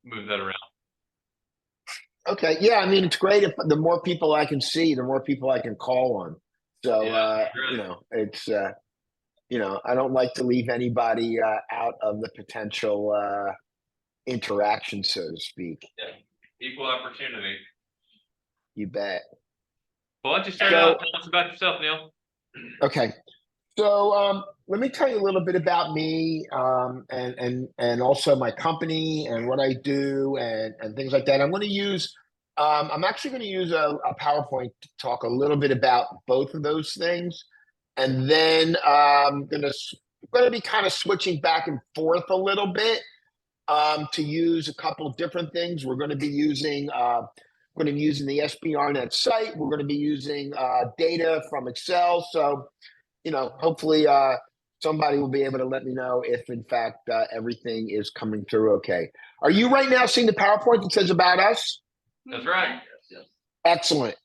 move that around. Okay. Yeah. I mean, it's great if the more people I can see, the more people I can call on. So, Yeah, it's, I don't like to leave anybody out of the potential interaction, so to speak. yeah. Equal opportunity. You bet. Well, why don't you start So, out? Tell us about yourself, Neil. okay. So let me tell you a little bit about me and also my company and what I do and things like that. I'm actually going to use a PowerPoint to talk a little bit about both of those things, and then going to be kind of switching back and forth a little bit to use a couple of different things. We're going to be using the SBRnet site. We're going to be using data from Excel. So hopefully somebody will be able to let me know if in fact everything is coming through okay. Are you right now seeing the PowerPoint that says about us? That's right. Yes. Excellent.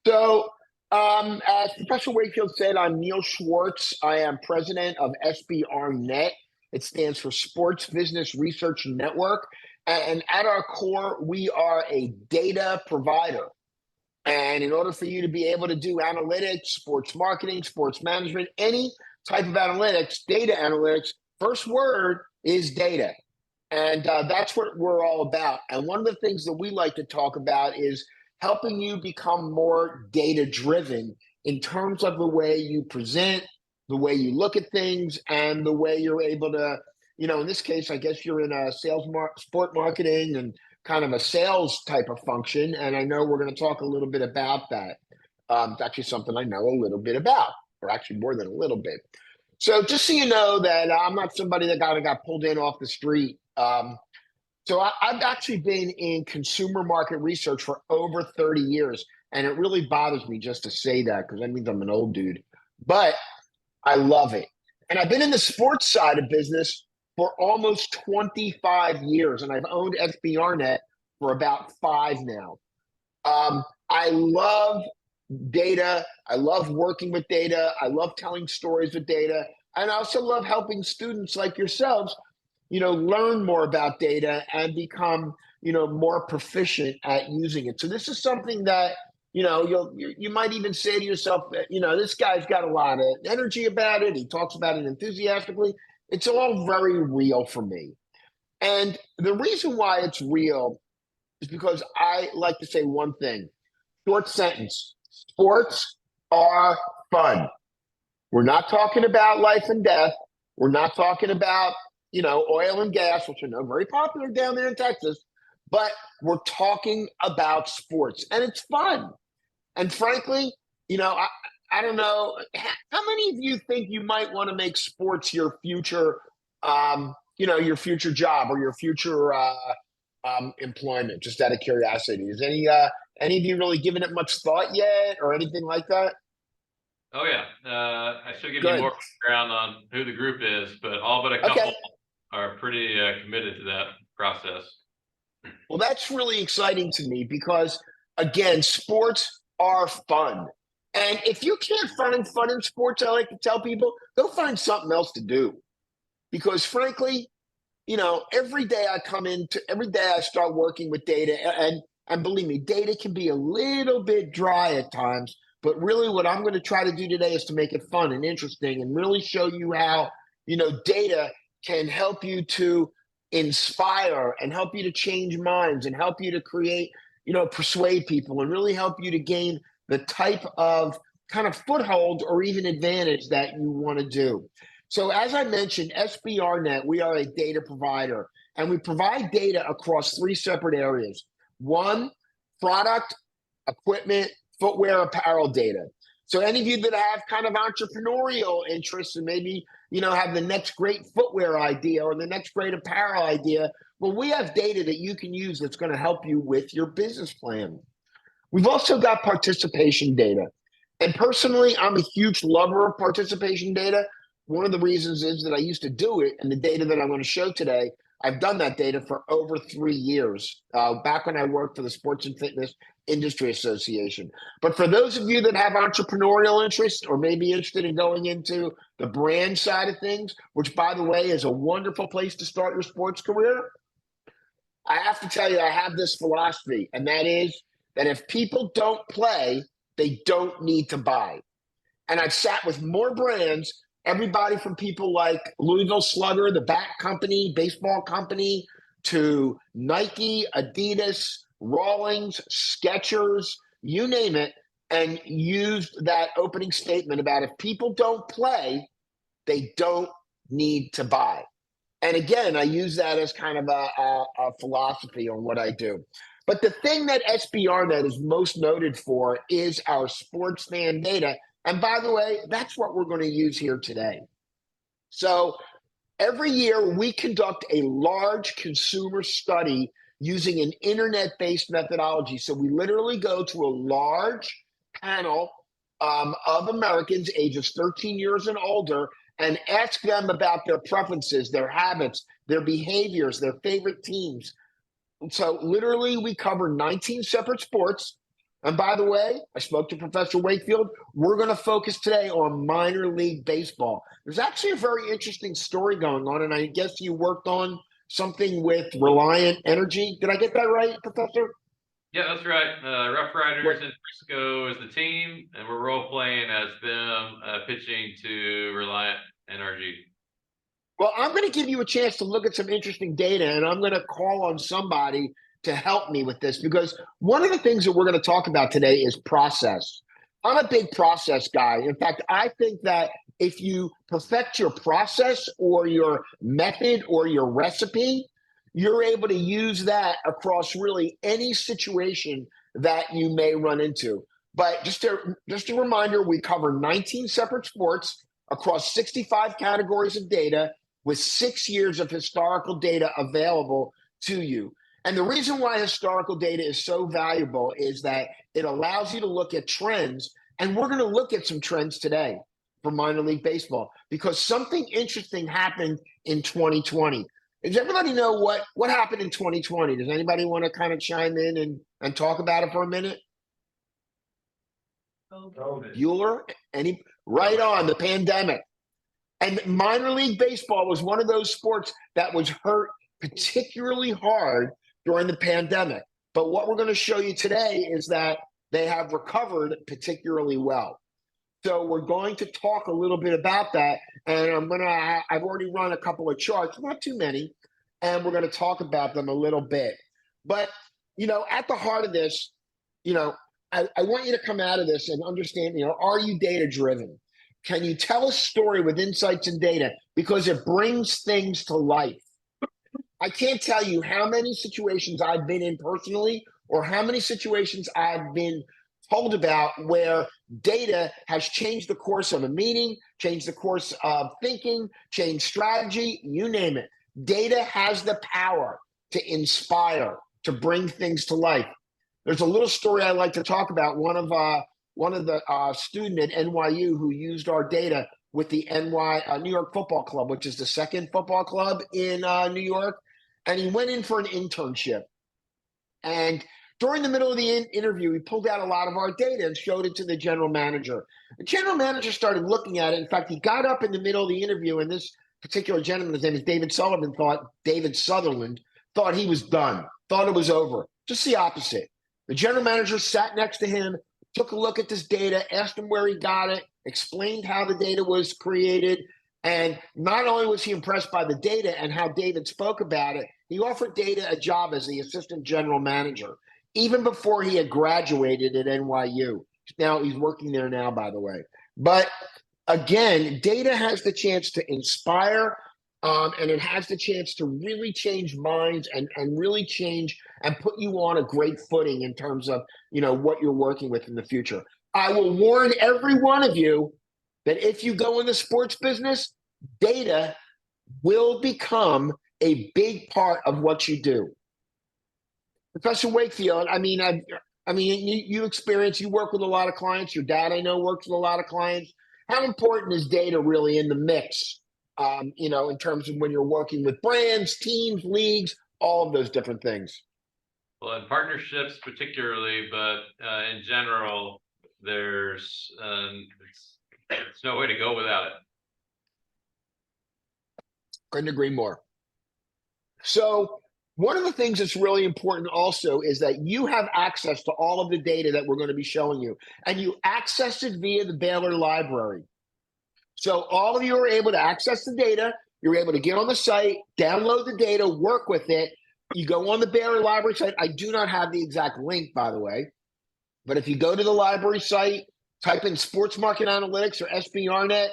So as Professor Wakefield said, I'm Neil Schwartz. I am president of SBRnet. It stands for Sports Business Research Network. And at our core, we are a data provider. And in order for you to be able to do analytics, sports marketing, sports management, any type of analytics, data analytics, first word is data. And that's what we're all about. And one of the things that we like to talk about is helping you become more data driven in terms of the way you present, the way you look at things, and the way you're able to, in this case, I guess you're in a sport marketing and kind of a sales type of function. And I know we're going to talk a little bit about that. It's actually something I know a little bit about, or actually more than a little bit. So just so you know that I'm not somebody that got pulled in off the street. So I've actually been in consumer market research for over 30 years. And it really bothers me just to say that because that means I'm an old dude. But I love it. And I've been in the sports side of business for almost 25 years, and I've owned SBRnet for about 5 now. I love data. I love working with data. I love telling stories with data. And I also love helping students like yourselves, learn more about data and become, more proficient at using it. So this is something that, you might even say to yourself, this guy's got a lot of energy about it. He talks about it enthusiastically. It's all very real for me. And the reason why it's real is because I like to say one thing, short sentence, sports are fun. We're not talking about life and death. We're not talking about, oil and gas, which I know very popular down there in Texas, but we're talking about sports and it's fun. And frankly, I don't know. How many of you think you might want to make sports your future, your future job or your future employment? Just out of curiosity, is any of you really given it much thought yet, or anything like that? Oh yeah. I should give Good. you more background on who the group is, but all but a couple Okay. are pretty committed to that process. Well, that's really exciting to me because, again, sports are fun. And if you can't find fun in sports, I like to tell people, go find something else to do. Because frankly, every day I start working with data, and believe me, data can be a little bit dry at times. But really, what I'm going to try to do today is to make it fun and interesting, and really show you how data can help you to inspire and help you to change minds and help you to create, persuade people and really help you to gain the type of kind of foothold or even advantage that you want to do. So as I mentioned, SBRnet, we are a data provider, and we provide data across 3 separate areas. 1, product, equipment, footwear, apparel data. So any of you that have kind of entrepreneurial interests and maybe, have the next great footwear idea or the next great apparel idea, well, we have data that you can use that's going to help you with your business plan. We've also got participation data. And personally, I'm a huge lover of participation data. One of the reasons is that I used to do it, and the data that I'm going to show today, I've done that data for over 3 years, back when I worked for the Sports and Fitness Industry Association. But for those of you that have entrepreneurial interest or maybe interested in going into the brand side of things, which by the way is a wonderful place to start your sports career, I have to tell you, I have this philosophy, and that is that if people don't play, they don't need to buy. And I've sat with more brands, everybody from people like Louisville Slugger, the bat company, baseball company, to Nike, Adidas, Rawlings, Skechers, you name it, and used that opening statement about if people don't play, they don't need to buy. And again, I use that as kind of a philosophy on what I do. But the thing that SBRnet is most noted for is our sports fan data. And by the way, that's what we're going to use here today. So every year we conduct a large consumer study using an internet-based methodology. So we literally go to a large panel of Americans ages 13 years and older and ask them about their preferences, their habits, their behaviors, their favorite teams. So literally we cover 19 separate sports. And by the way, I spoke to Professor Wakefield. We're going to focus today on minor league baseball. There's actually a very interesting story going on, and I guess you worked on something with Reliant Energy. Did I get that right, Professor? Yeah, that's right. Rough Riders in Frisco is the team, and we're role playing as them pitching to Reliant Energy. Well, I'm going to give you a chance to look at some interesting data, and I'm going to call on somebody to help me with this, because one of the things that we're going to talk about today is process. I'm a big process guy. In fact, I think that if you perfect your process or your method or your recipe, you're able to use that across really any situation that you may run into. But just a reminder, we cover 19 separate sports across 65 categories of data with 6 years of historical data available to you. And the reason why historical data is so valuable is that it allows you to look at trends. And we're going to look at some trends today for minor league baseball because something interesting happened in 2020. Does everybody know what happened in 2020? Does anybody want to kind of chime in and talk about it for a minute? COVID. Bueller? Right on, the pandemic. And minor league baseball was one of those sports that was hurt particularly hard during the pandemic. But what we're going to show you today is that they have recovered particularly well. So we're going to talk a little bit about that. And I've already run a couple of charts, not too many, and we're going to talk about them a little bit. But, at the heart of this, I want you to come out of this and understand, are you data driven? Can you tell a story with insights and data? Because it brings things to life. I can't tell you how many situations I've been in personally or how many situations I've been told about where data has changed the course of a meeting, changed the course of thinking, changed strategy, you name it. Data has the power to inspire, to bring things to life. There's a little story I like to talk about. One of the student at NYU who used our data with the New York Football Club, which is the second football club in New York. And he went in for an internship. And during the middle of the interview, he pulled out a lot of our data and showed it to the general manager. The general manager started looking at it. In fact, he got up in the middle of the interview, and this particular gentleman, his name is David Sutherland, thought he was done, thought it was over. Just the opposite. The general manager sat next to him, took a look at this data, asked him where he got it, explained how the data was created. And not only was he impressed by the data and how David spoke about it, he offered David a job as the assistant general manager, even before he had graduated at NYU. Now, he's working there now, by the way. But again, data has the chance to inspire, and it has the chance to really change minds and really change and put you on a great footing in terms of, what you're working with in the future. I will warn every one of you that if you go in the sports business, data will become a big part of what you do. Professor Wakefield, you experience, you work with a lot of clients. Your dad, I know, works with a lot of clients. How important is data really in the mix, in terms of when you're working with brands, teams, leagues, all of those different things? Well, in partnerships particularly, but in general, there's no way to go without it. Couldn't agree more. So One of the things that's really important also is that you have access to all of the data that we're going to be showing you, and you access it via the Baylor library. So all of you are able to access the data. You're able to get on the site, download the data, work with it. You go on the Baylor library site. I do not have the exact link, by the way, but if you go to the library site, type in sports market analytics or SBRnet,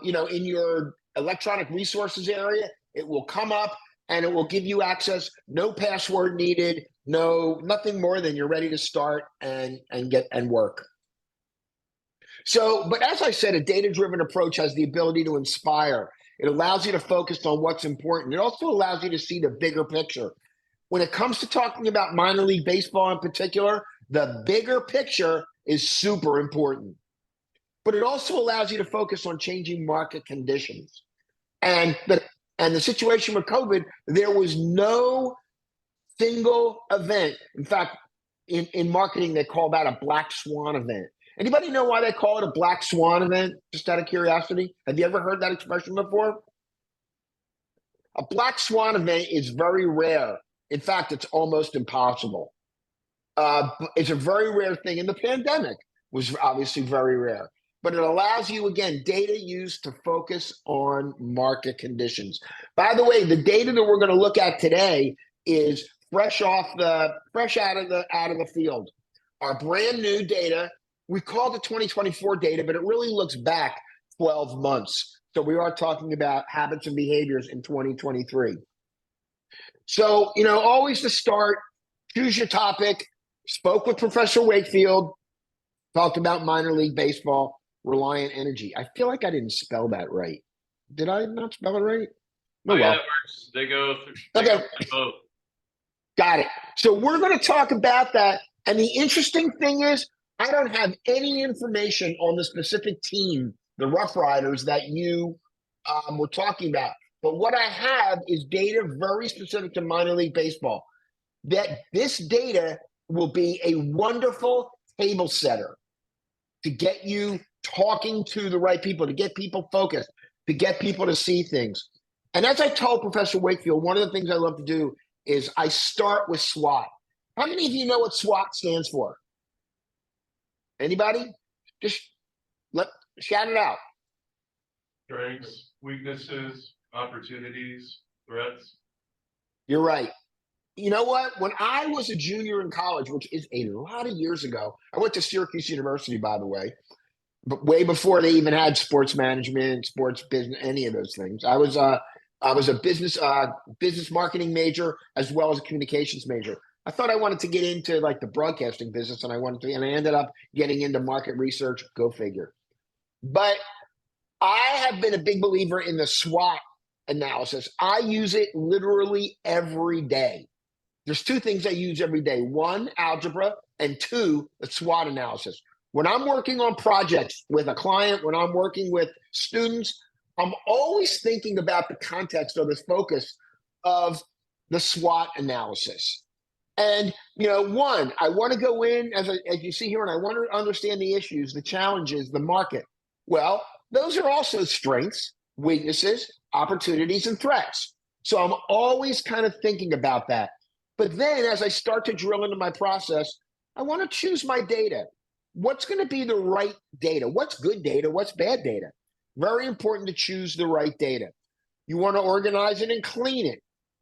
in your electronic resources area, it will come up and it will give you access. No password needed. Nothing more than you're ready to start and work. So, but as I said, a data-driven approach has the ability to inspire. It allows you to focus on what's important. It also allows you to see the bigger picture. When it comes to talking about minor league baseball in particular, the bigger picture is super important. But it also allows you to focus on changing market conditions. And the situation with COVID, there was no single event. In fact, in marketing, they call that a black swan event. Anybody know why they call it a black swan event? Just out of curiosity. Have you ever heard that expression before? A black swan event is very rare. In fact, it's almost impossible. It's a very rare thing, and the pandemic was obviously very rare. But it allows you, again, data used to focus on market conditions. By the way, the data that we're going to look at today is fresh out of the field. Our brand new data. We call it the 2024 data, but it really looks back 12 months. So we are talking about habits and behaviors in 2023. So, always to start, choose your topic. Spoke with Professor Wakefield, talked about minor league baseball, Reliant Energy. I feel like I didn't spell that right. Did I not spell it right? Oh, yeah, that works. They go through both. Got it. So we're going to talk about that. And the interesting thing is, I don't have any information on the specific team, the Rough Riders, that you were talking about. But what I have is data very specific to minor league baseball. That this data will be a wonderful table setter to get you talking to the right people, to get people focused, to get people to see things. And as I told Professor Wakefield, one of the things I love to do is I start with SWOT. How many of you know what SWOT stands for? Anybody? Just shout it out. Strengths, weaknesses, opportunities, threats. You're right. You know what? When I was a junior in college, which is a lot of years ago, I went to Syracuse University, by the way, but way before they even had sports management, sports business, any of those things. I was a business marketing major as well as a communications major. I thought I wanted to get into like the broadcasting business, and I ended up getting into market research. Go figure. But I have been a big believer in the SWOT analysis. I use it literally every day. There's two things I use every day. One, algebra, and two, the SWOT analysis. When I'm working on projects with a client, when I'm working with students, I'm always thinking about the context or the focus of the SWOT analysis. And, one, I want to go in, as you see here, and I want to understand the issues, the challenges, the market. Well, those are also strengths, weaknesses, opportunities, and threats. So I'm always kind of thinking about that. But then as I start to drill into my process, I want to choose my data. What's going to be the right data? What's good data? What's bad data? Very important to choose the right data. You want to organize it and clean it.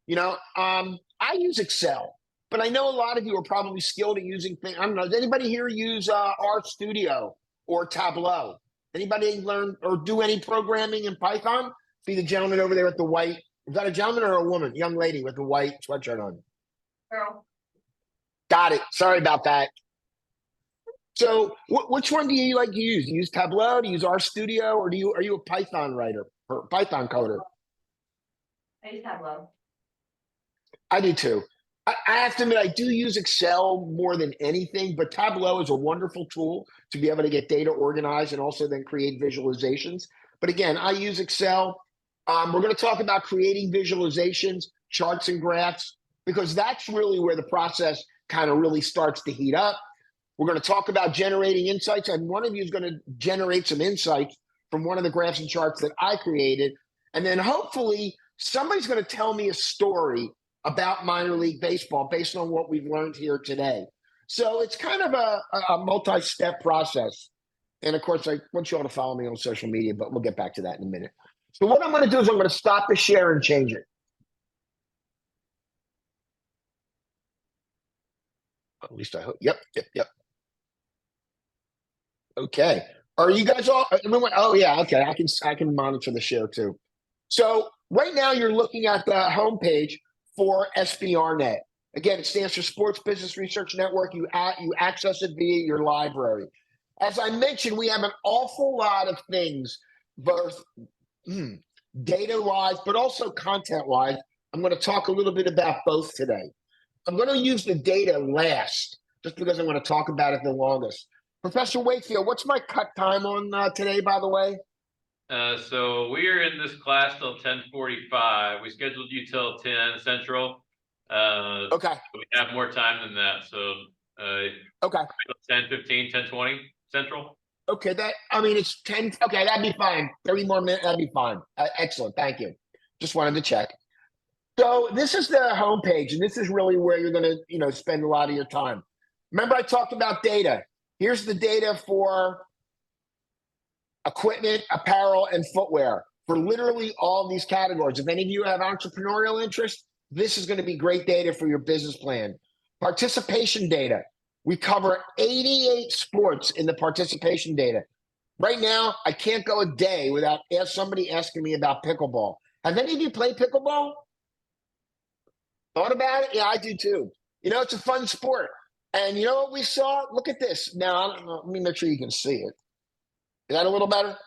I use Excel. But I know a lot of you are probably skilled at using things. I don't know. Does anybody here use RStudio or Tableau? Anybody learn or do any programming in Python? See the gentleman over there with the white. Is that a gentleman or a woman? Young lady with the white sweatshirt on. Girl. Got it. Sorry about that. So which one do you like to use? Do you use Tableau? Do you use RStudio? Or are you a Python writer or Python coder? I use Tableau. I do too. I have to admit, I do use Excel more than anything, but Tableau is a wonderful tool to be able to get data organized and also then create visualizations. But again, I use Excel. We're going to talk about creating visualizations, charts and graphs, because that's really where the process kind of really starts to heat up. We're going to talk about generating insights, and one of you is going to generate some insights from one of the graphs and charts that I created. And then hopefully somebody's going to tell me a story about minor league baseball based on what we've learned here today. So it's kind of a multi-step process. And of course, I want you all to follow me on social media, but we'll get back to that in a minute. So what I'm going to do is I'm going to stop the share and change it. At least I hope. Yep. Okay. Are you guys all? Oh yeah. Okay. I can monitor the share too. So right now you're looking at the homepage for SBRnet. Again, it stands for Sports Business Research Network. You access it via your library. As I mentioned, we have an awful lot of things, both data-wise, but also content-wise. I'm going to talk a little bit about both today. I'm going to use the data last, just because I'm going to talk about it the longest. Professor Wakefield, what's my cut time on today, by the way? So we are in this class till 10:45. We scheduled you till 10 Central. Okay. We have more time than that. So Okay. 10:15, 10:20 Central. Okay, it's 10. Okay, that'd be fine. 30 more minutes, that'd be fine. Excellent. Thank you. Just wanted to check. So this is the homepage, and this is really where you're going to, spend a lot of your time. Remember, I talked about data. Here's the data for equipment, apparel, and footwear for literally all these categories. If any of you have entrepreneurial interest, this is going to be great data for your business plan. Participation data. We cover 88 sports in the participation data. Right now, I can't go a day without somebody asking me about pickleball. Have any of you played pickleball? Thought about it? Yeah, I do too. It's a fun sport. And you know what we saw? Look at this. Now, let me make sure you can see it. Is that a little better?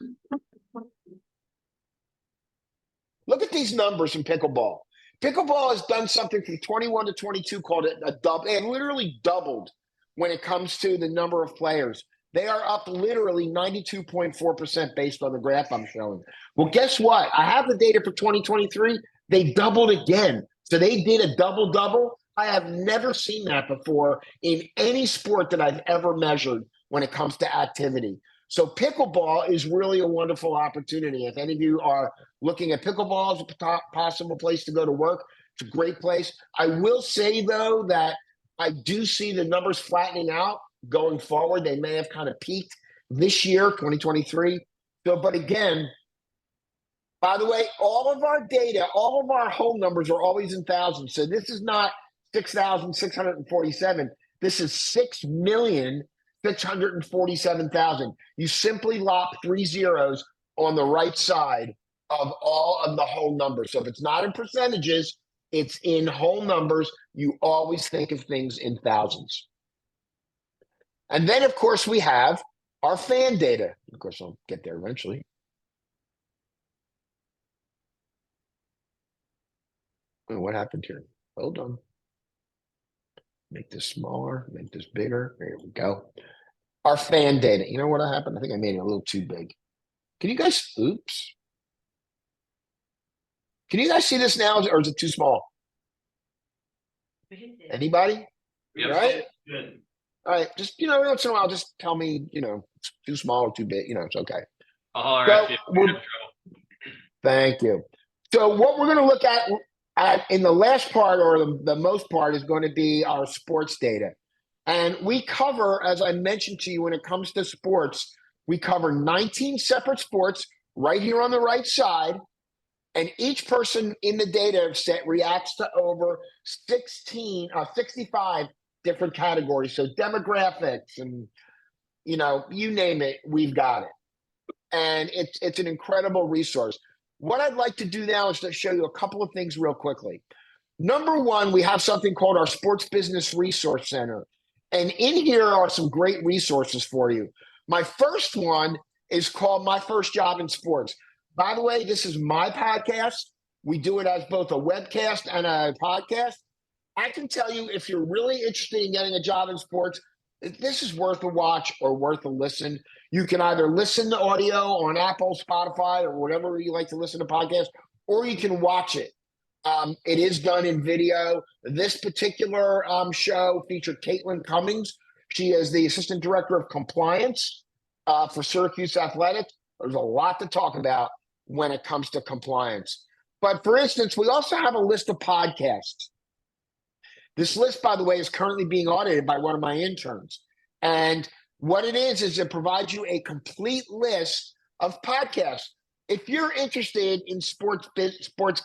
Look at these numbers in pickleball. Pickleball has done something from 21 to 22 called a double. They have literally doubled when it comes to the number of players. They are up literally 92.4% based on the graph I'm showing. Well, guess what? I have the data for 2023. They doubled again. So they did a double-double. I have never seen that before in any sport that I've ever measured when it comes to activity. So pickleball is really a wonderful opportunity. If any of you are looking at pickleball as a possible place to go to work, it's a great place. I will say, though, that I do see the numbers flattening out going forward. They may have kind of peaked this year, 2023. So, but again, by the way, all of our data, all of our home numbers are always in thousands. So this is not 6,647. This is 6,647,000. You simply lop 3 zeros on the right side of all of the whole numbers. So if it's not in percentages, it's in whole numbers. You always think of things in thousands. And then, of course, we have our fan data. Of course, I'll get there eventually. Oh, what happened here? Hold on. Make this smaller, make this bigger. There we go. Our fan data. You know what happened? I think I made it a little too big. Can you guys, oops. Can you guys see this now, or is it too small? Anybody? Yep. Right? Good. All right. Just, once in a while, just tell me, it's too small or too big. It's okay. I'll holler at you if you have trouble. Thank you. So what we're going to look at in the last part, or the most part, is going to be our sports data. And we cover, as I mentioned to you, when it comes to sports, we cover 19 separate sports right here on the right side. And each person in the data set reacts to over 65 different categories. So demographics and, you name it, we've got it. And it's an incredible resource. What I'd like to do now is to show you a couple of things real quickly. Number one, we have something called our Sports Business Resource Center. And in here are some great resources for you. My first one is called My First Job in Sports. By the way, this is my podcast. We do it as both a webcast and a podcast. I can tell you, if you're really interested in getting a job in sports, this is worth a watch or worth a listen. You can either listen to audio on Apple, Spotify, or whatever you like to listen to podcasts, or you can watch it. It is done in video. This particular show featured Caitlin Cummings. She is the Assistant Director of Compliance for Syracuse Athletics. There's a lot to talk about when it comes to compliance. But for instance, we also have a list of podcasts. This list, by the way, is currently being audited by one of my interns. And what it is it provides you a complete list of podcasts. If you're interested in sports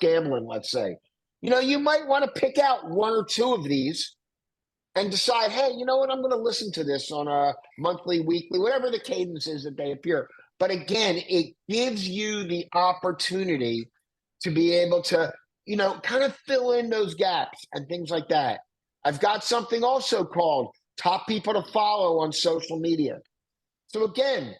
gambling, let's say, you might want to pick out one or two of these and decide, hey, you know what, I'm going to listen to this on a monthly, weekly, whatever the cadence is that they appear. But again, it gives you the opportunity to be able to, kind of fill in those gaps and things like that. I've got something also called top people to follow on social media. So again,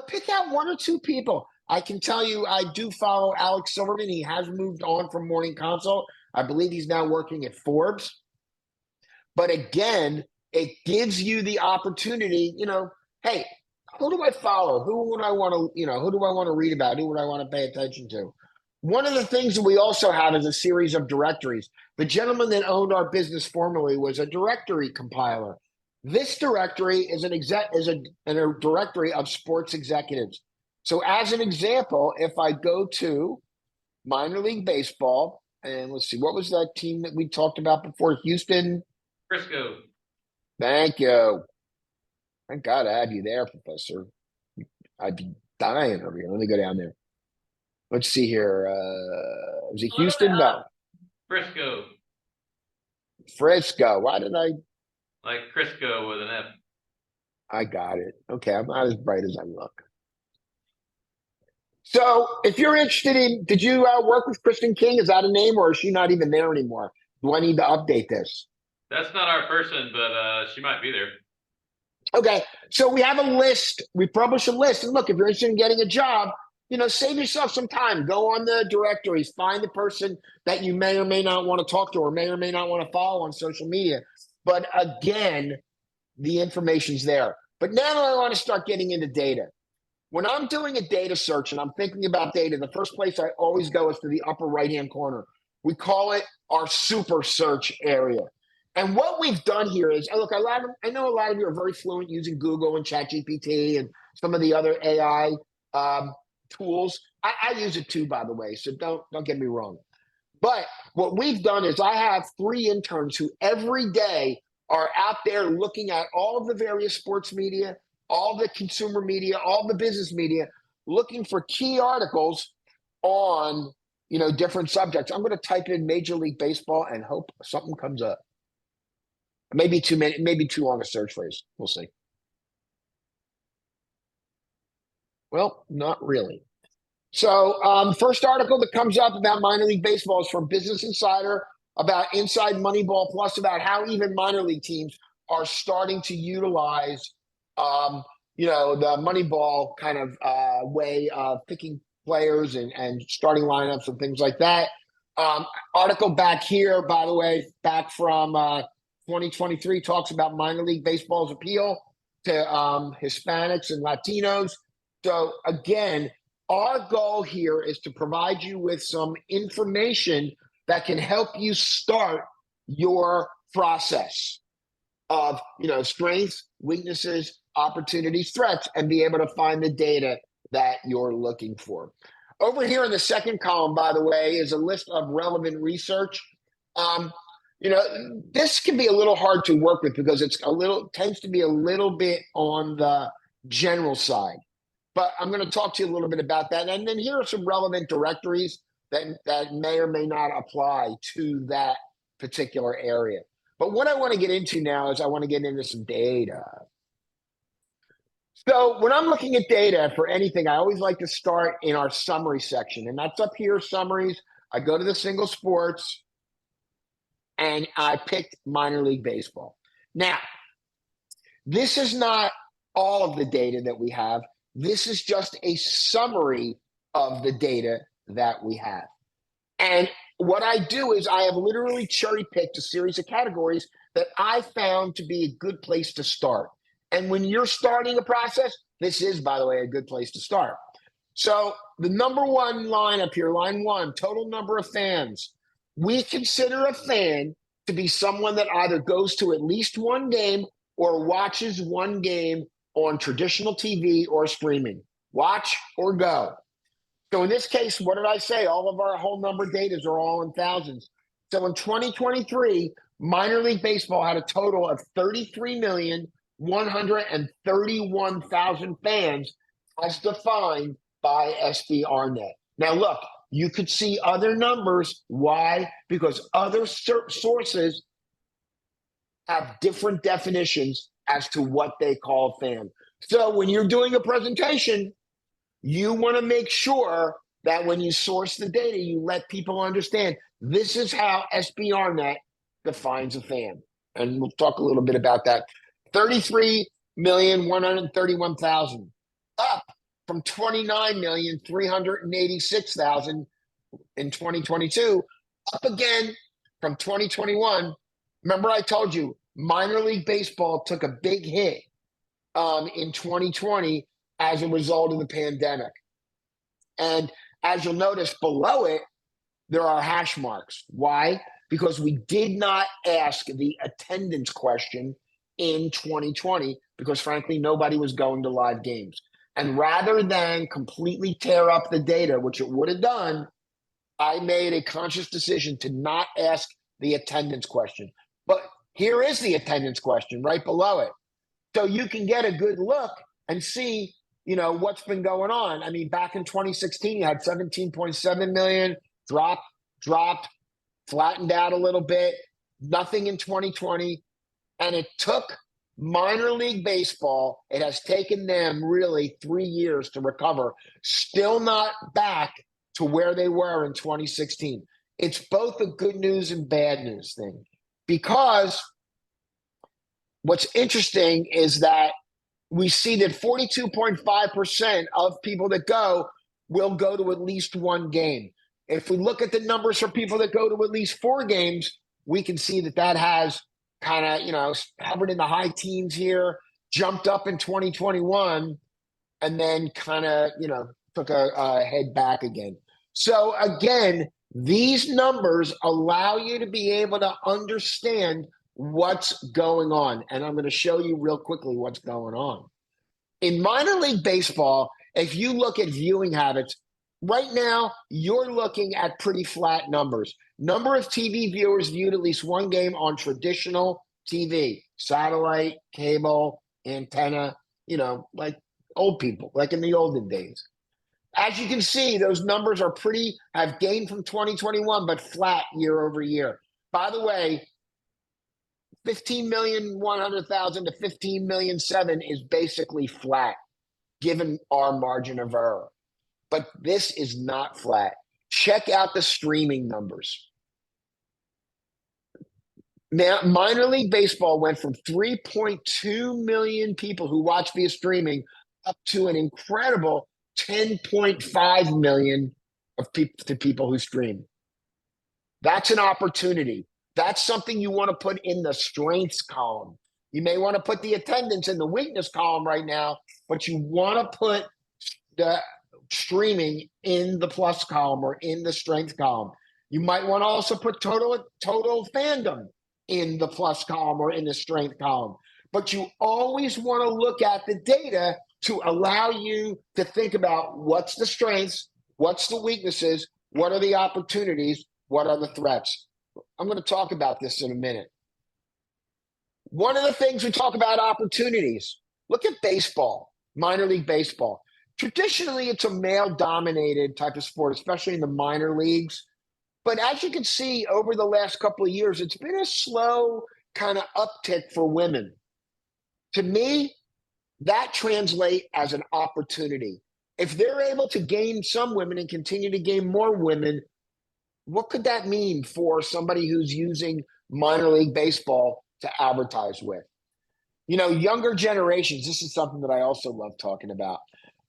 pick out one or two people. I can tell you, I do follow Alex Silverman. He has moved on from Morning Consult. I believe he's now working at Forbes. But again, it gives you the opportunity, hey, who do I follow? Who would I want to, who do I want to read about? Who would I want to pay attention to? One of the things that we also have is a series of directories. The gentleman that owned our business formerly was a directory compiler. This directory is a directory of sports executives. So as an example, if I go to minor league baseball, and let's see, what was that team that we talked about before? Houston. Frisco. Thank you. Thank God I had you there, Professor. I'd be dying over here. Let me go down there. Let's see here. Was it Houston? No. Frisco. Frisco. Why did I? Like Crisco with an F. I got it. Okay, I'm not as bright as I look. So if you're interested in, did you work with Kristen King? Is that a name, or is she not even there anymore? Do I need to update this? That's not our person, but she might be there. Okay, so we have a list. We publish a list. And look, if you're interested in getting a job, save yourself some time. Go on the directories. Find the person that you may or may not want to talk to or may not want to follow on social media. But again, the information's there. But now I want to start getting into data. When I'm doing a data search and I'm thinking about data, the first place I always go is to the upper right-hand corner. We call it our super search area. And what we've done here is, look, I know a lot of you are very fluent using Google and ChatGPT and some of the other AI tools. I use it too, by the way, so don't get me wrong. But what we've done is I have 3 interns who every day are out there looking at all of the various sports media, all the consumer media, all the business media, looking for key articles on, different subjects. I'm going to type in Major League Baseball and hope something comes up. Maybe too long a search phrase. We'll see. Well, not really. So first article that comes up about minor league baseball is from Business Insider about Inside Moneyball Plus, about how even minor league teams are starting to utilize, the Moneyball kind of way of picking players and starting lineups and things like that. Article back here, by the way, back from 2023, talks about minor league baseball's appeal to Hispanics and Latinos. So again, our goal here is to provide you with some information that can help you start your process of, strengths, weaknesses, opportunities, threats, and be able to find the data that you're looking for. Over here in the second column, by the way, is a list of relevant research. This can be a little hard to work with because tends to be a little bit on the general side. But I'm going to talk to you a little bit about that. And then here are some relevant directories that may or may not apply to that particular area. But what I want to get into now is I want to get into some data. So when I'm looking at data for anything, I always like to start in our summary section. And that's up here, summaries. I go to the single sports, and I picked minor league baseball. Now, this is not all of the data that we have. This is just a summary of the data that we have. And what I do is I have literally cherry-picked a series of categories that I found to be a good place to start. And when you're starting a process, this is, by the way, a good place to start. So the number one line up here, line 1, total number of fans. We consider a fan to be someone that either goes to at least one game or watches one game on traditional TV or streaming. Watch or go. So in this case, what did I say? All of our whole number data are all in thousands. So in 2023, Minor League Baseball had a total of 33,131,000 fans as defined by SBRnet. Now, look, you could see other numbers. Why? Because other sources have different definitions as to what they call fan. So when you're doing a presentation, you want to make sure that when you source the data, you let people understand this is how SBRnet defines a fan. And we'll talk a little bit about that. 33,131,000, up from 29,386,000 in 2022, up again from 2021. Remember, I told you minor league baseball took a big hit in 2020 as a result of the pandemic. And as you'll notice below it, there are hash marks. Why? Because we did not ask the attendance question in 2020 because, frankly, nobody was going to live games. And rather than completely tear up the data, which it would have done, I made a conscious decision to not ask the attendance question. But here is the attendance question right below it. So you can get a good look and see, what's been going on. I mean, back in 2016, you had 17.7 million, dropped, flattened out a little bit, nothing in 2020. And it took minor league baseball, it has taken them really 3 years to recover, still not back to where they were in 2016. It's both a good news and bad news thing, because what's interesting is that we see that 42.5% of people that go will go to at least one game. If we look at the numbers for people that go to at least 4 games, we can see that has kind of, hovered in the high teens here, jumped up in 2021, and then kind of, took a head back again. So again, these numbers allow you to be able to understand what's going on. And I'm going to show you real quickly what's going on. In minor league baseball, if you look at viewing habits, right now, you're looking at pretty flat numbers. Number of TV viewers viewed at least one game on traditional TV, satellite, cable, antenna, like old people, like in the olden days. As you can see, those numbers have gained from 2021, but flat year over year. By the way, 15,100,000 to 15,000,007 is basically flat, given our margin of error. But this is not flat. Check out the streaming numbers. Now, minor league baseball went from 3.2 million people who watch via streaming up to an incredible 10.5 million of people who stream. That's an opportunity. That's something you want to put in the strengths column. You may want to put the attendance in the weakness column right now, but you want to put the streaming in the plus column or in the strength column. You might want to also put total fandom in the plus column or in the strength column. But you always want to look at the data to allow you to think about what's the strengths, what's the weaknesses, what are the opportunities, what are the threats. I'm going to talk about this in a minute. One of the things we talk about opportunities. Look at baseball, minor league baseball. Traditionally, it's a male-dominated type of sport, especially in the minor leagues. But as you can see, over the last couple of years, it's been a slow kind of uptick for women. To me, that translates as an opportunity. If they're able to gain some women and continue to gain more women, what could that mean for somebody who's using minor league baseball to advertise with? Younger generations, this is something that I also love talking about.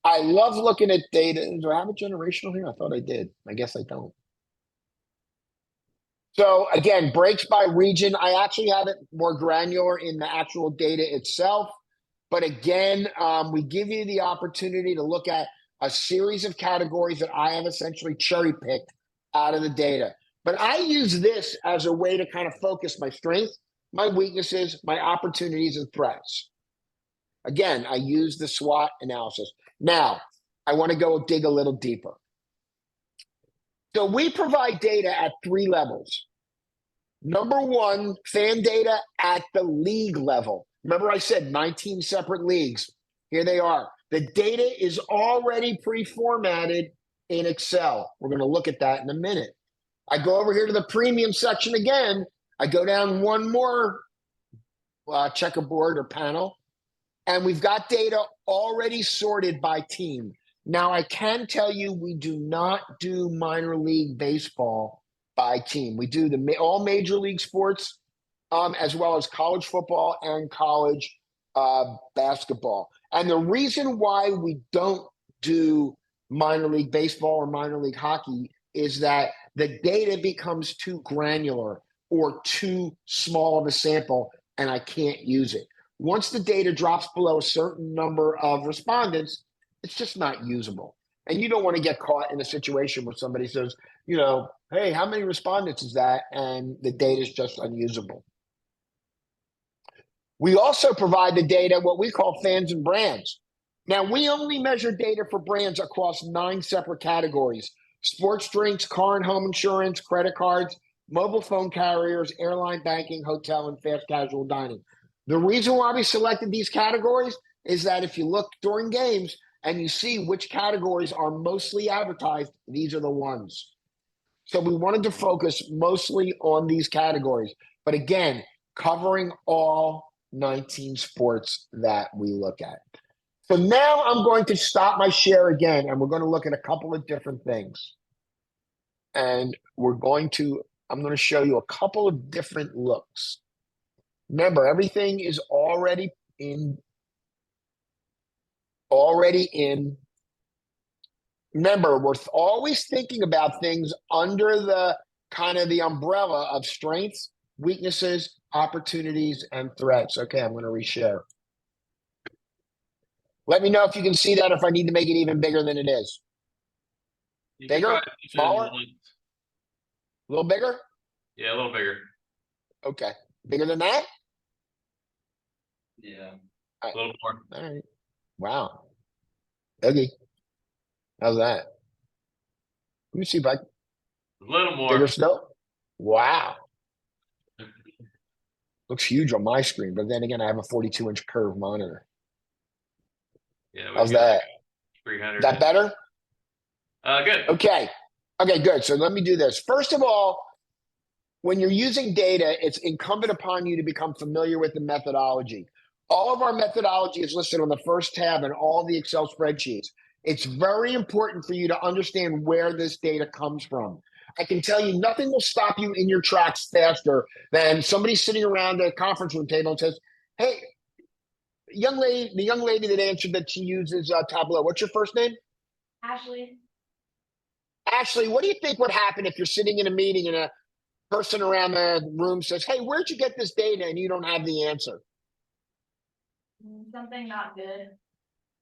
I love looking at data. Do I have a generational here? I thought I did. I guess I don't. So again, breaks by region. I actually have it more granular in the actual data itself. But again, we give you the opportunity to look at a series of categories that I have essentially cherry-picked out of the data. But I use this as a way to kind of focus my strengths, my weaknesses, my opportunities, and threats. Again, I use the SWOT analysis. Now, I want to go dig a little deeper. So we provide data at 3 levels. Number one, fan data at the league level. Remember I said 19 separate leagues. Here they are. The data is already pre-formatted in Excel. We're going to look at that in a minute. I go over here to the premium section again. I go down one more checkerboard or panel, and we've got data already sorted by team. Now, I can tell you we do not do minor league baseball by team. We do all major league sports, as well as college football and college basketball. And the reason why we don't do minor league baseball or minor league hockey is that the data becomes too granular or too small of a sample, and I can't use it. Once the data drops below a certain number of respondents, it's just not usable. And you don't want to get caught in a situation where somebody says, you know, hey, how many respondents is that? And the data is just unusable. We also provide the data, what we call fans and brands. Now, we only measure data for brands across 9 separate categories: sports drinks, car and home insurance, credit cards, mobile phone carriers, airline banking, hotel, and fast casual dining. The reason why we selected these categories is that if you look during games and you see which categories are mostly advertised, these are the ones. So we wanted to focus mostly on these categories, but again, covering all 19 sports that we look at. So now I'm going to stop my share again, and we're going to look at a couple of different things. And I'm going to show you a couple of different looks. Remember, everything is already in. Remember, we're always thinking about things under the kind of the umbrella of strengths, weaknesses, opportunities, and threats. Okay, I'm going to reshare. Let me know if you can see that, if I need to make it even bigger than it is. You can Bigger? probably put it in Smaller? one- A little bigger? Yeah, a little bigger. Okay. Bigger than that? Yeah. A little more. All right. Wow. Okay. How's that? Let me see if I A little more. bigger still. Wow. Looks huge on my screen, but then again, I have a 42-inch curved monitor. Yeah. How's that? 300. That better? Good. Okay. Okay, good. So let me do this. First of all, when you're using data, it's incumbent upon you to become familiar with the methodology. All of our methodology is listed on the first tab in all the Excel spreadsheets. It's very important for you to understand where this data comes from. I can tell you nothing will stop you in your tracks faster than somebody sitting around a conference room table and says, hey, the young lady that answered that she uses Tableau, what's your first name? Ashley. Ashley, what do you think would happen if you're sitting in a meeting and a person around the room says, hey, where'd you get this data? And you don't have the answer. Something not good.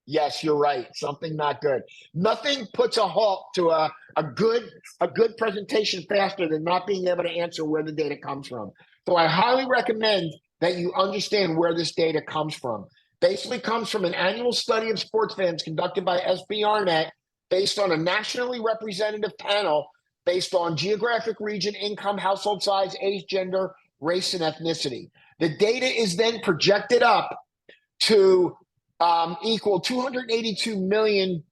Yes, you're right. Something not good. Nothing puts a halt to a good presentation faster than not being able to answer where the data comes from. So I highly recommend that you understand where this data comes from. Basically comes from an annual study of sports fans conducted by SBRnet based on a nationally representative panel based on geographic region, income, household size, age, gender, race, and ethnicity. The data is then projected up to equal 282 million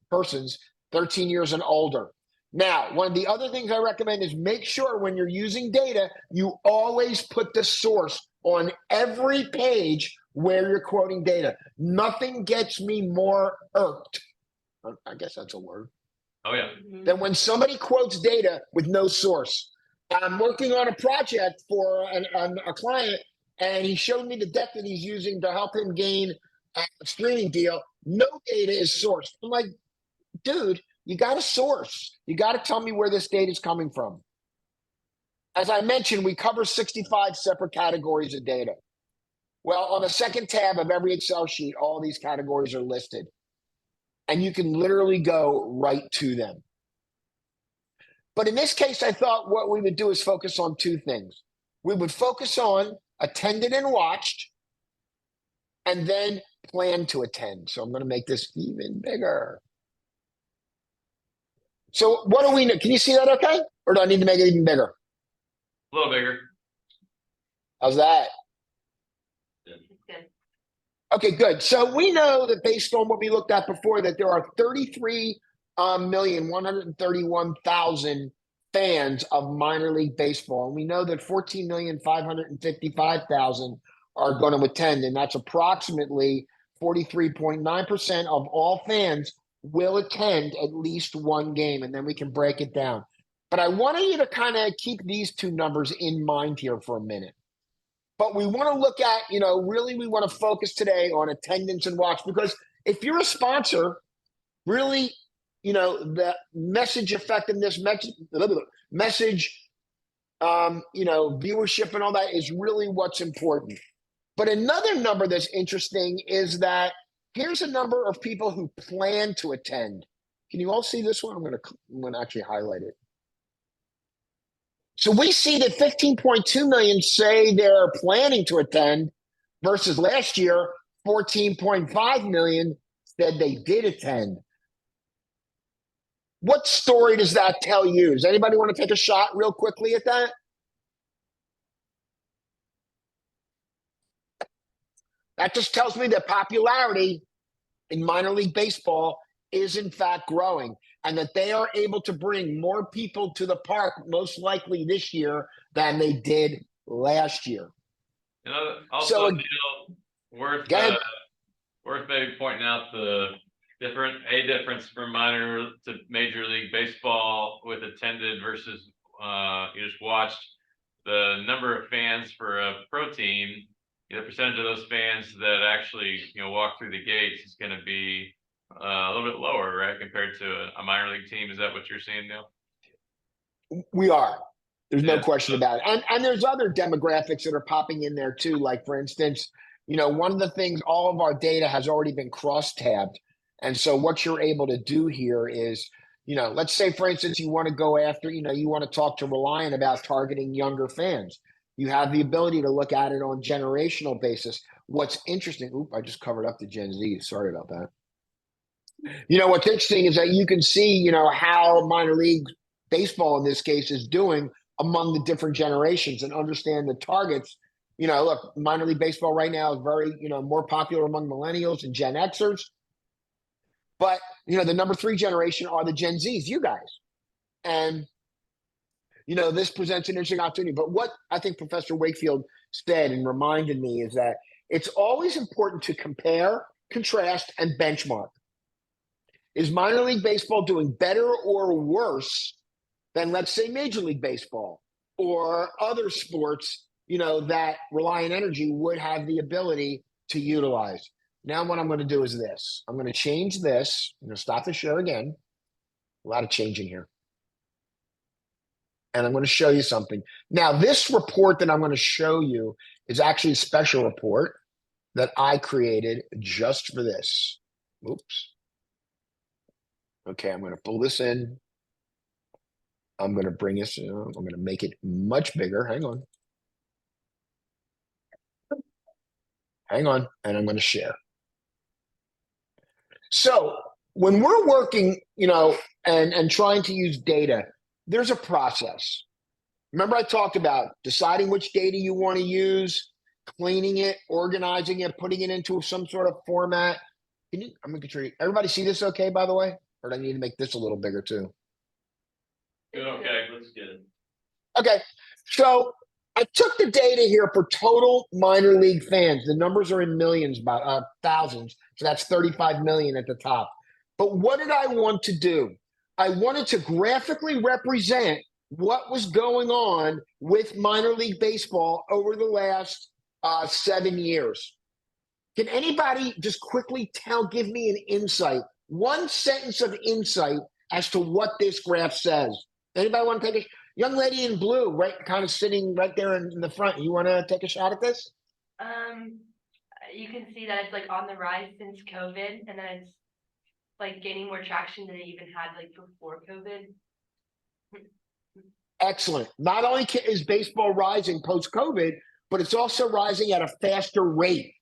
persons 13 years and older. Now, one of the other things I recommend is make sure when you're using data, you always put the source on every page where you're quoting data. Nothing gets me more irked, I guess that's a word, Oh, yeah. than when somebody quotes data with no source. I'm working on a project for a client, and he showed me the deck that he's using to help him gain a streaming deal. No data is sourced. I'm like, dude, you got to source. You got to tell me where this data is coming from. As I mentioned, we cover 65 separate categories of data. Well, on the second tab of every Excel sheet, all these categories are listed. And you can literally go right to them. But in this case, I thought what we would do is focus on 2 things. We would focus on attended and watched, and then plan to attend. So I'm going to make this even bigger. So what do we know? Can you see that okay? Or do I need to make it even bigger? A little bigger. How's that? It's good. Okay, good. So we know that based on what we looked at before, that there are 33,131,000 fans of minor league baseball. And we know that 14,555,000 are going to attend. And that's approximately 43.9% of all fans will attend at least one game. And then we can break it down. But I wanted you to kind of keep these two numbers in mind here for a minute. But we want to look at, really we want to focus today on attendance and watch, because if you're a sponsor, really, the message effectiveness, message, viewership and all that is really what's important. But another number that's interesting is that here's a number of people who plan to attend. Can you all see this one? I'm going to actually highlight it. So we see that 15.2 million say they're planning to attend versus last year, 14.5 million said they did attend. What story does that tell you? Does anybody want to take a shot real quickly at that? That just tells me that popularity in minor league baseball is in fact growing, and that they are able to bring more people to the park most likely this year than they did last year. Also, worth maybe pointing out the difference from minor to major league baseball with attended versus you just watched. The number of fans for a pro team, the percentage of those fans that actually walk through the gates is going to be a little bit lower, right, compared to a minor league team. Is that what you're seeing, Neil? We are. There's no question about it. And there's other demographics that are popping in there too. Like, for instance, one of the things, all of our data has already been cross-tabbed. And so what you're able to do here is, let's say, for instance, you want to go after, you want to talk to Reliant about targeting younger fans. You have the ability to look at it on generational basis. What's interesting, I just covered up the Gen Z. Sorry about that. What's interesting is that you can see, how minor league baseball in this case is doing among the different generations, and understand the targets. Look, minor league baseball right now is very, more popular among millennials and Gen Xers. But, the number 3 generation are the Gen Zs, you guys. And, this presents an interesting opportunity. But what I think Professor Wakefield said and reminded me is that it's always important to compare, contrast, and benchmark. Is minor league baseball doing better or worse than, let's say, Major League Baseball or other sports, that Reliant Energy would have the ability to utilize? Now what I'm going to do is this. I'm going to change this. I'm going to stop the share again. A lot of changing here. And I'm going to show you something. Now, this report that I'm going to show you is actually a special report that I created just for this. Oops. Okay, I'm going to pull this in. I'm going to bring this in. I'm going to make it much bigger. Hang on. And I'm going to share. So when we're working, and trying to use data, there's a process. Remember I talked about deciding which data you want to use, cleaning it, organizing it, putting it into some sort of format. I'm going to sure everybody see this okay, by the way? Or do I need to make this a little bigger too? Okay, let's get it. Okay, so I took the data here for total minor league fans. The numbers are in millions, about thousands. So that's 35 million at the top. But what did I want to do? I wanted to graphically represent what was going on with minor league baseball over the last 7 years. Can anybody just quickly give me an insight, one sentence of insight as to what this graph says? Anybody want to take a young lady in blue, right, kind of sitting right there in the front? You want to take a shot at this? You can see that it's like on the rise since COVID, and then it's like gaining more traction than it even had like before COVID. Excellent. Not only is baseball rising post-COVID, but it's also rising at a faster rate.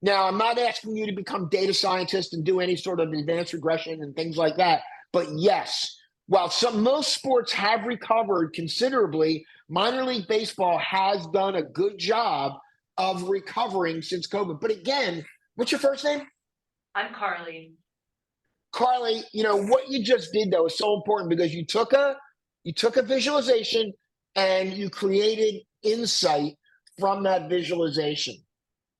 Now, I'm not asking you to become data scientists and do any sort of advanced regression and things like that. But yes, while most sports have recovered considerably, minor league baseball has done a good job of recovering since COVID. But again, what's your first name? I'm Carly. Carly, what you just did though is so important because you took a visualization and you created insight from that visualization.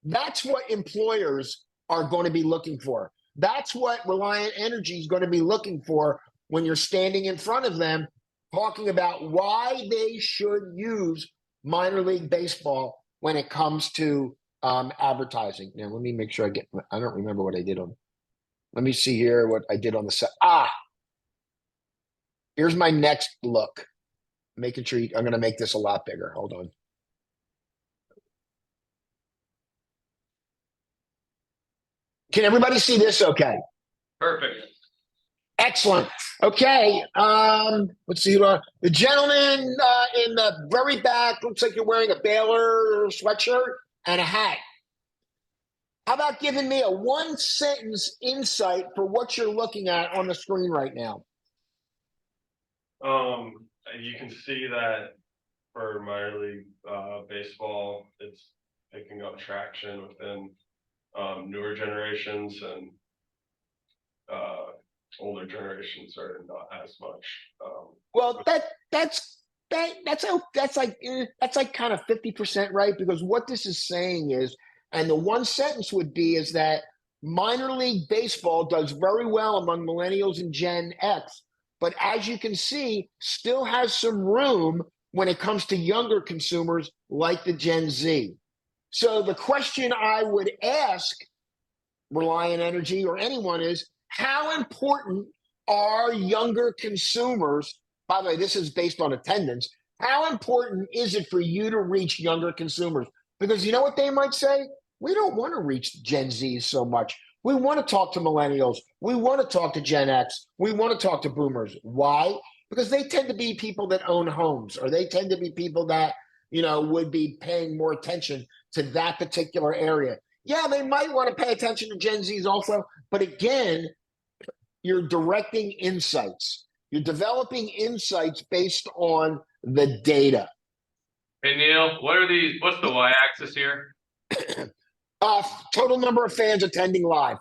That's what employers are going to be looking for. That's what Reliant Energy is going to be looking for when you're standing in front of them talking about why they should use minor league baseball when it comes to advertising. Now, let me make sure I don't remember what I did on. Let me see here what I did on the set. Here's my next look. Making sure I'm going to make this a lot bigger. Hold on. Can everybody see this okay? Perfect. Excellent. Okay. Let's see. The gentleman in the very back looks like you're wearing a Baylor sweatshirt and a hat. How about giving me a one-sentence insight for what you're looking at on the screen right now? You can see that for minor league baseball, it's picking up traction within newer generations, and older generations are not as much. Well, that's like kind of 50% right, because what this is saying is, and the one sentence would be, is that minor league baseball does very well among millennials and Gen X, but as you can see, still has some room when it comes to younger consumers like the Gen Z. So the question I would ask Reliant Energy or anyone is, how important are younger consumers? By the way, this is based on attendance. How important is it for you to reach younger consumers? Because you know what they might say? We don't want to reach Gen Z so much. We want to talk to millennials. We want to talk to Gen X. We want to talk to boomers. Why? Because they tend to be people that own homes, or they tend to be people that, would be paying more attention to that particular area. Yeah, they might want to pay attention to Gen Zs also, but again, you're directing insights. You're developing insights based on the data. Hey, Neil, what's the y-axis here? Total number of fans attending live.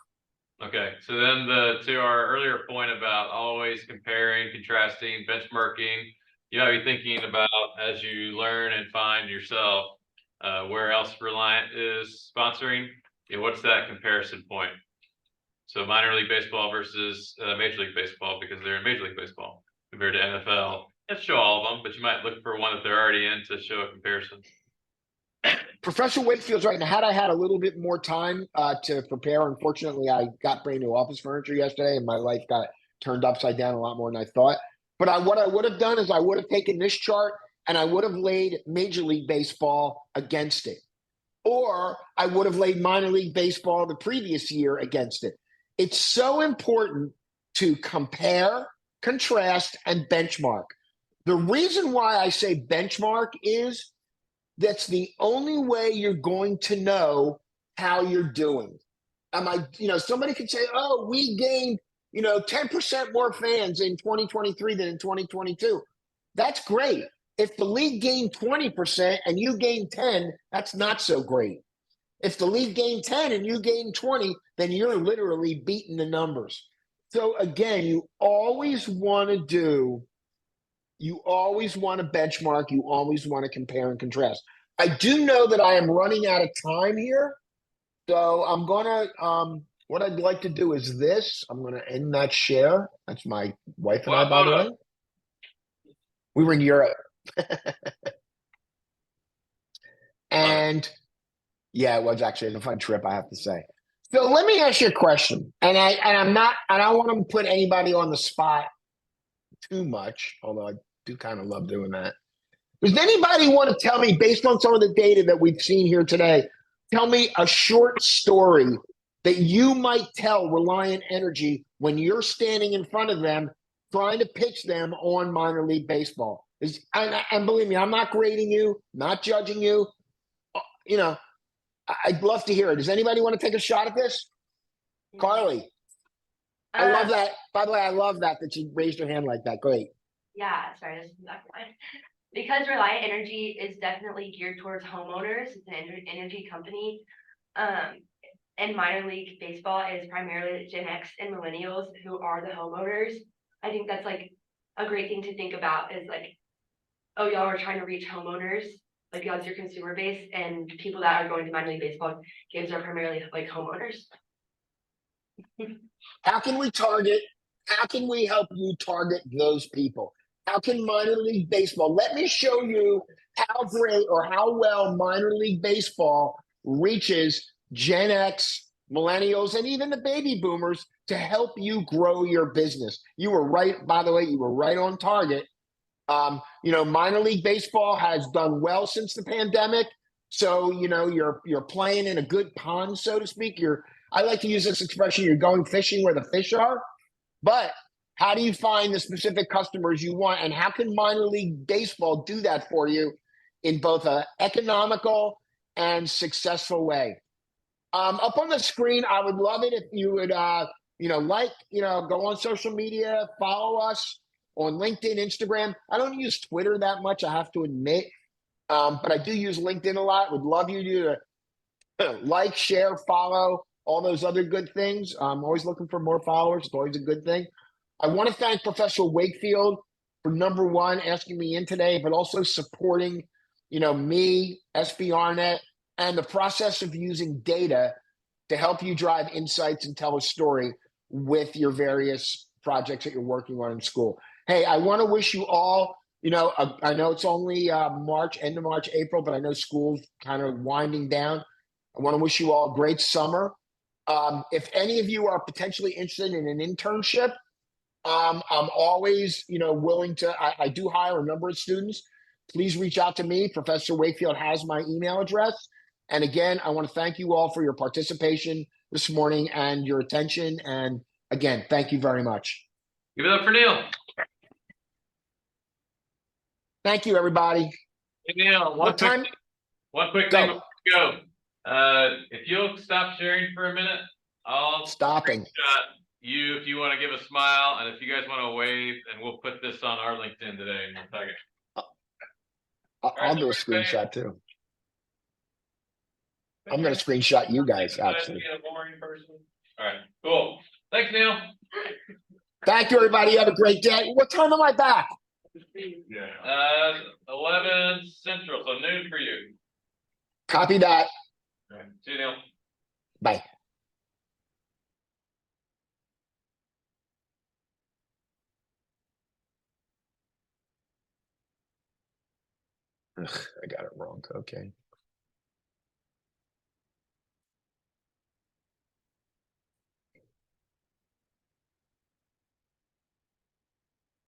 Okay, so then to our earlier point about always comparing, contrasting, benchmarking, you might be thinking about, as you learn and find yourself, where else Reliant is sponsoring, what's that comparison point? So minor league baseball versus Major League Baseball, because they're in Major League Baseball compared to NFL. Let's show all of them, but you might look for one that they're already in to show a comparison. Professor Wakefield's right. Now, had I had a little bit more time to prepare, unfortunately, I got brand new office furniture yesterday, and my life got turned upside down a lot more than I thought. But what I would have done is I would have taken this chart and I would have laid Major League Baseball against it. Or I would have laid minor league baseball the previous year against it. It's so important to compare, contrast, and benchmark. The reason why I say benchmark is that's the only way you're going to know how you're doing. Somebody could say, oh, we gained, 10% more fans in 2023 than in 2022. That's great. If the league gained 20% and you gained 10, that's not so great. If the league gained 10 and you gained 20, then you're literally beating the numbers. So again, you always want to benchmark, you always want to compare and contrast. I do know that I am running out of time here. So I'm going to, what I'd like to do is this. I'm going to end that share. That's my wife and I, by the way. We were in Europe. And yeah, it was actually a fun trip, I have to say. So let me ask you a question. And I don't want to put anybody on the spot too much, although I do kind of love doing that. Does anybody want to tell me, based on some of the data that we've seen here today, tell me a short story that you might tell Reliant Energy when you're standing in front of them trying to pitch them on minor league baseball? And believe me, I'm not grading you, not judging you. I'd love to hear it. Does anybody want to take a shot at this? Carly. I love that. By the way, I love that you raised your hand like that. Great. Yeah, sorry, this is back of mine. Because Reliant Energy is definitely geared towards homeowners, it's an energy company. And minor league baseball is primarily Gen X and millennials who are the homeowners. I think that's like a great thing to think about is like, oh, y'all are trying to reach homeowners, like that's your consumer base, and people that are going to minor league baseball games are primarily like homeowners. How can we help you target those people? How can minor league baseball, let me show you how great or how well minor league baseball reaches Gen X, millennials, and even the baby boomers to help you grow your business. You were right, by the way, you were right on target. Minor league baseball has done well since the pandemic. So, you're playing in a good pond, so to speak. I like to use this expression, you're going fishing where the fish are. But how do you find the specific customers you want? And how can minor league baseball do that for you in both an economical and successful way? Up on the screen, I would love it if you would, go on social media, follow us on LinkedIn, Instagram. I don't use Twitter that much, I have to admit, but I do use LinkedIn a lot. Would love you to like, share, follow, all those other good things. I'm always looking for more followers. It's always a good thing. I want to thank Professor Wakefield for number one, asking me in today, but also supporting, me, SBRnet, and the process of using data to help you drive insights and tell a story with your various projects that you're working on in school. Hey, I want to wish you all, I know it's only March, end of March, April, but I know school's kind of winding down. I want to wish you all a great summer. If any of you are potentially interested in an internship, I'm always, willing to, I do hire a number of students. Please reach out to me. Professor Wakefield has my email address. And again, I want to thank you all for your participation this morning and your attention. And again, thank you very much. Give it up for Neil. Thank you, everybody. Hey, Neil, one quick thing before we go. If you'll stop sharing for a minute, I'll stopping you if you want to give a smile, and if you guys want to wave, and we'll put this on our LinkedIn today and we'll tag it. I'll do a screenshot too. I'm going to screenshot you guys, actually. A boring person. All right, cool. Thanks, Neil. Thank you, everybody. Have a great day. What time am I back? Yeah. 11 Central, so noon for you. Copy that. All right. See you, Neil. Bye. Ugh, I got it wrong. Okay.